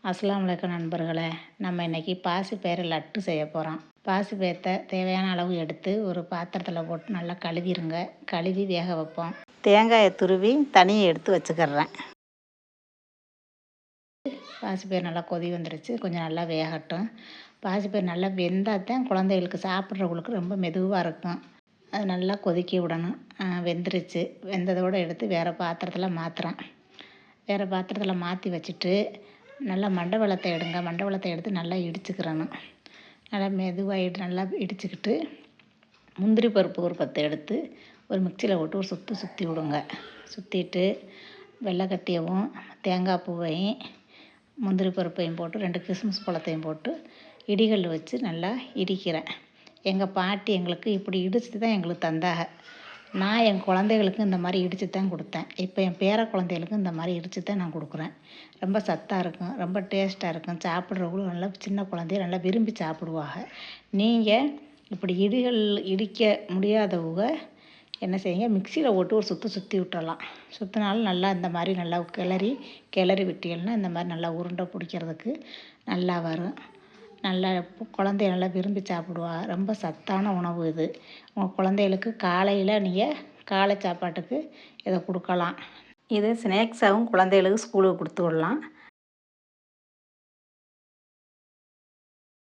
அஸ்ஸலாமு அலைக்கும் நண்பர்களே, நம்ம இன்றைக்கி பாசிப்பயிறு லட்டு செய்ய போகிறோம். பாசிப்பயித்தை தேவையான அளவு எடுத்து ஒரு பாத்திரத்தில் போட்டு நல்லா கழுவிருங்க. கழுவி வேக வைப்போம். தேங்காயை துருவி தனியை எடுத்து வச்சுக்கிறேன். பாசிப்பயிறு நல்லா கொதி வந்துருச்சு, கொஞ்சம் நல்லா வேகட்டும். பாசிப்பயிறு நல்லா வெந்தால் தான் குழந்தைகளுக்கு சாப்பிட்றவங்களுக்கு ரொம்ப மெதுவாக இருக்கும். அது நல்லா கொதிக்க விடணும். வெந்துருச்சு. வெந்ததோடு எடுத்து வேறு பாத்திரத்தில் மாற்றுறேன். வேறு பாத்திரத்தில் மாற்றி வச்சுட்டு நல்லா மண்டவெல்லத்தை எடுங்க. மண்டவெல்லத்தை எடுத்து நல்லா இடிச்சுக்கிறணும். நல்லா மெதுவாக நல்லா இடிச்சுக்கிட்டு முந்திரி பருப்பு ஒரு 10 எடுத்து ஒரு மிக்சியில் போட்டு ஒரு சுற்றி விடுங்க. சுற்றிட்டு வெள்ளைக்கட்டியவும் தேங்காய் பூவையும் முந்திரி பருப்பையும் போட்டு 2 கிஸ்மிஸ் பழத்தையும் போட்டு இடிகல் வச்சு நல்லா இடிக்கிறேன். எங்கள் பாட்டி எங்களுக்கு இப்படி இடிச்சு தான் எங்களுக்கு தந்தாக. நான் என் குழந்தைகளுக்கு இந்த மாதிரி இடித்து தான் கொடுத்தேன். இப்போ என் பேர குழந்தைகளுக்கு இந்த மாதிரி இடித்து தான் நான் கொடுக்குறேன். ரொம்ப சத்தாக இருக்கும், ரொம்ப டேஸ்ட்டாக இருக்கும். சாப்பிட்றவங்களும் நல்லா சின்ன குழந்தைய நல்லா விரும்பி சாப்பிடுவாங்க. நீங்கள் இப்படி இடிக்க முடியாதவங்க என்ன செய்யுங்க, மிக்சியில் போட்டு ஒரு சுற்றி விட்டுறலாம். சுற்றினாலும் நல்லா இந்த மாதிரி நல்லா கிளறி விட்டீங்கன்னா இந்த மாதிரி நல்லா உருண்டை பிடிக்கிறதுக்கு நல்லா வரும். நல்லா குழந்தைய நல்லா விரும்பி சாப்பிடுவா. ரொம்ப சத்தான உணவு இது. உங்கள் குழந்தைகளுக்கு காலையில் நீங்கள் காலை சாப்பாட்டுக்கு இதை கொடுக்கலாம். இது ஸ்நாக்ஸாகவும் குழந்தைகளுக்கு ஸ்கூலுக்கு கொடுத்து விடலாம்.